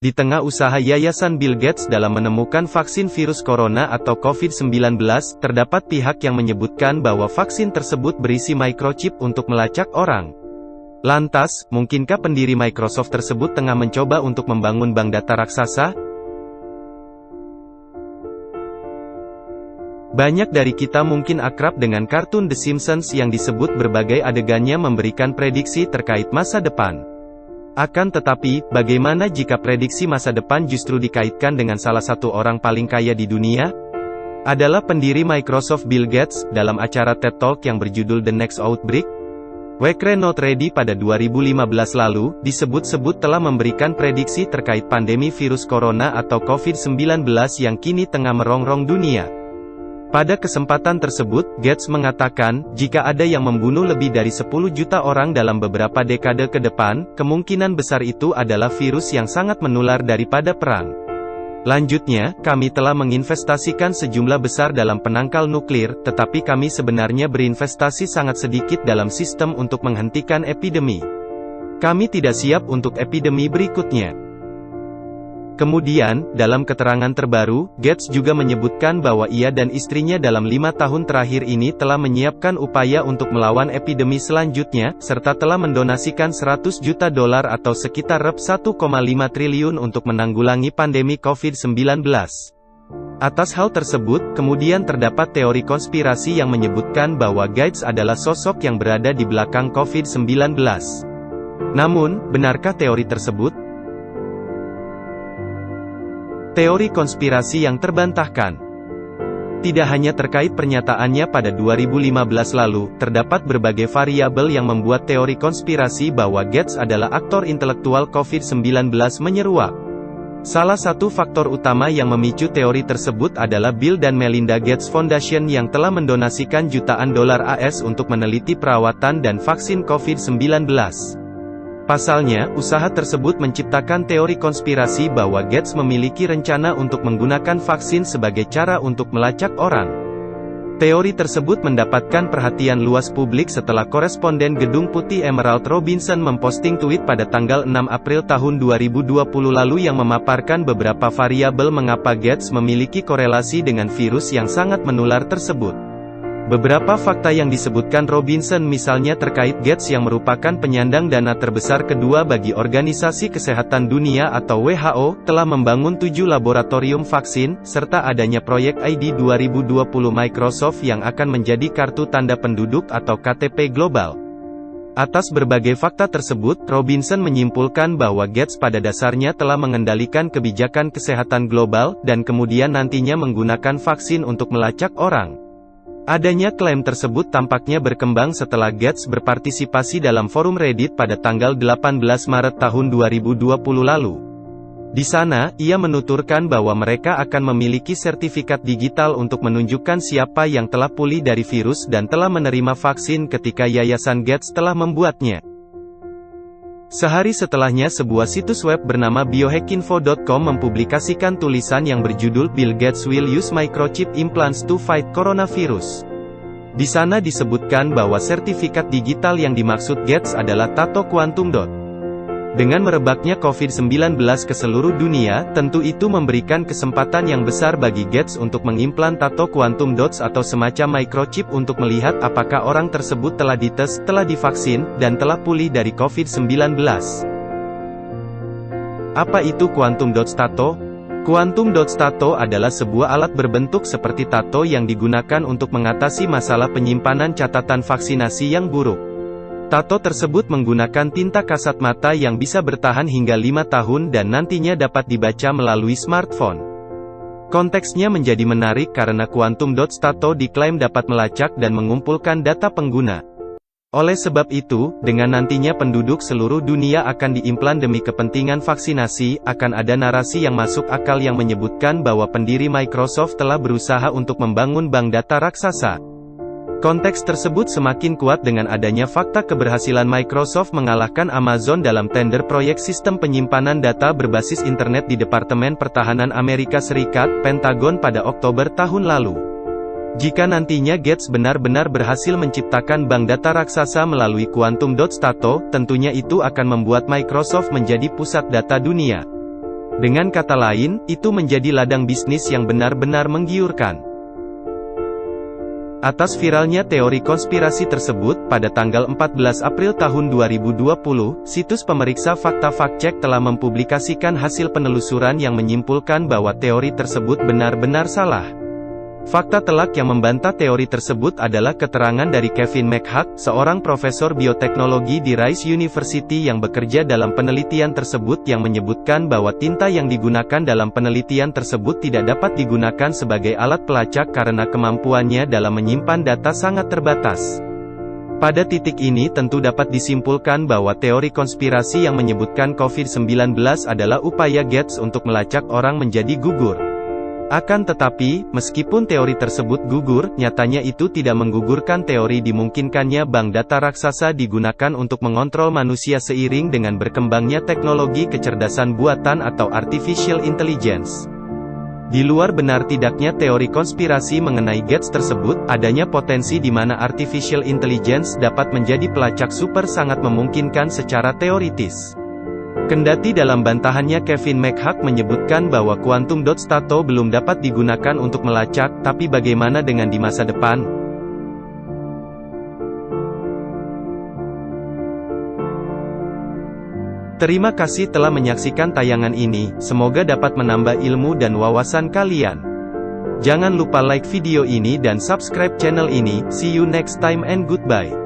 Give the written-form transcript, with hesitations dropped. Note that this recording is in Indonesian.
Di tengah usaha Yayasan Bill Gates dalam menemukan vaksin virus corona atau COVID-19, terdapat pihak yang menyebutkan bahwa vaksin tersebut berisi microchip untuk melacak orang. Lantas, mungkinkah pendiri Microsoft tersebut tengah mencoba untuk membangun bank data raksasa? Banyak dari kita mungkin akrab dengan kartun The Simpsons yang disebut berbagai adegannya memberikan prediksi terkait masa depan. Akan tetapi, bagaimana jika prediksi masa depan justru dikaitkan dengan salah satu orang paling kaya di dunia? Adalah pendiri Microsoft Bill Gates, dalam acara TED Talk yang berjudul The Next Outbreak? We're Not Ready pada 2015 lalu, disebut-sebut telah memberikan prediksi terkait pandemi virus corona atau COVID-19 yang kini tengah merongrong dunia. Pada kesempatan tersebut, Gates mengatakan, jika ada yang membunuh lebih dari 10 juta orang dalam beberapa dekade ke depan, kemungkinan besar itu adalah virus yang sangat menular daripada perang. Lanjutnya, kami telah menginvestasikan sejumlah besar dalam penangkal nuklir, tetapi kami sebenarnya berinvestasi sangat sedikit dalam sistem untuk menghentikan epidemi. Kami tidak siap untuk epidemi berikutnya. Kemudian, dalam keterangan terbaru, Gates juga menyebutkan bahwa ia dan istrinya dalam 5 tahun terakhir ini telah menyiapkan upaya untuk melawan epidemi selanjutnya, serta telah mendonasikan $100 juta atau sekitar Rp1,5 triliun untuk menanggulangi pandemi COVID-19. Atas hal tersebut, kemudian terdapat teori konspirasi yang menyebutkan bahwa Gates adalah sosok yang berada di belakang COVID-19. Namun, benarkah teori tersebut? Teori konspirasi yang terbantahkan. Tidak hanya terkait pernyataannya pada 2015 lalu, terdapat berbagai variabel yang membuat teori konspirasi bahwa Gates adalah aktor intelektual COVID-19 menyeruak. Salah satu faktor utama yang memicu teori tersebut adalah Bill dan Melinda Gates Foundation yang telah mendonasikan jutaan dolar AS untuk meneliti perawatan dan vaksin COVID-19. Pasalnya, usaha tersebut menciptakan teori konspirasi bahwa Gates memiliki rencana untuk menggunakan vaksin sebagai cara untuk melacak orang. Teori tersebut mendapatkan perhatian luas publik setelah koresponden Gedung Putih Emerald Robinson memposting tweet pada tanggal 6 April tahun 2020 lalu yang memaparkan beberapa variabel mengapa Gates memiliki korelasi dengan virus yang sangat menular tersebut. Beberapa fakta yang disebutkan Robinson misalnya terkait Gates yang merupakan penyandang dana terbesar kedua bagi Organisasi Kesehatan Dunia atau WHO, telah membangun 7 laboratorium vaksin, serta adanya proyek ID 2020 Microsoft yang akan menjadi kartu tanda penduduk atau KTP global. Atas berbagai fakta tersebut, Robinson menyimpulkan bahwa Gates pada dasarnya telah mengendalikan kebijakan kesehatan global, dan kemudian nantinya menggunakan vaksin untuk melacak orang. Adanya klaim tersebut tampaknya berkembang setelah Gates berpartisipasi dalam forum Reddit pada tanggal 18 Maret tahun 2020 lalu. Di sana, ia menuturkan bahwa mereka akan memiliki sertifikat digital untuk menunjukkan siapa yang telah pulih dari virus dan telah menerima vaksin ketika Yayasan Gates telah membuatnya. Sehari setelahnya sebuah situs web bernama biohackinfo.com mempublikasikan tulisan yang berjudul Bill Gates will use microchip implants to fight coronavirus. Di sana disebutkan bahwa sertifikat digital yang dimaksud Gates adalah Tato Quantum Dot. Dengan merebaknya COVID-19 ke seluruh dunia, tentu itu memberikan kesempatan yang besar bagi Gates untuk mengimplan tato quantum dots atau semacam microchip untuk melihat apakah orang tersebut telah dites, telah divaksin, dan telah pulih dari COVID-19. Apa itu quantum dots tato? Quantum dots tato adalah sebuah alat berbentuk seperti tato yang digunakan untuk mengatasi masalah penyimpanan catatan vaksinasi yang buruk. Tato tersebut menggunakan tinta kasat mata yang bisa bertahan hingga 5 tahun dan nantinya dapat dibaca melalui smartphone. Konteksnya menjadi menarik karena quantum dots tato diklaim dapat melacak dan mengumpulkan data pengguna. Oleh sebab itu, dengan nantinya penduduk seluruh dunia akan diimplan demi kepentingan vaksinasi, akan ada narasi yang masuk akal yang menyebutkan bahwa pendiri Microsoft telah berusaha untuk membangun bank data raksasa. Konteks tersebut semakin kuat dengan adanya fakta keberhasilan Microsoft mengalahkan Amazon dalam tender proyek sistem penyimpanan data berbasis internet di Departemen Pertahanan Amerika Serikat, Pentagon pada Oktober tahun lalu. Jika nantinya Gates benar-benar berhasil menciptakan bank data raksasa melalui quantum dots tato, tentunya itu akan membuat Microsoft menjadi pusat data dunia. Dengan kata lain, itu menjadi ladang bisnis yang benar-benar menggiurkan. Atas viralnya teori konspirasi tersebut, pada tanggal 14 April tahun 2020, situs pemeriksa fakta FactCheck telah mempublikasikan hasil penelusuran yang menyimpulkan bahwa teori tersebut benar-benar salah. Fakta telak yang membantah teori tersebut adalah keterangan dari Kevin McHugh, seorang profesor bioteknologi di Rice University yang bekerja dalam penelitian tersebut yang menyebutkan bahwa tinta yang digunakan dalam penelitian tersebut tidak dapat digunakan sebagai alat pelacak karena kemampuannya dalam menyimpan data sangat terbatas. Pada titik ini tentu dapat disimpulkan bahwa teori konspirasi yang menyebutkan COVID-19 adalah upaya Gates untuk melacak orang menjadi gugur. Akan tetapi, meskipun teori tersebut gugur, nyatanya itu tidak menggugurkan teori dimungkinkannya bank data raksasa digunakan untuk mengontrol manusia seiring dengan berkembangnya teknologi kecerdasan buatan atau artificial intelligence. Di luar benar tidaknya teori konspirasi mengenai Gates tersebut, adanya potensi di mana artificial intelligence dapat menjadi pelacak super sangat memungkinkan secara teoritis. Kendati dalam bantahannya Kevin McHugh menyebutkan bahwa quantum dot stato belum dapat digunakan untuk melacak, tapi bagaimana dengan di masa depan? Terima kasih telah menyaksikan tayangan ini, semoga dapat menambah ilmu dan wawasan kalian. Jangan lupa like video ini dan subscribe channel ini, see you next time and goodbye.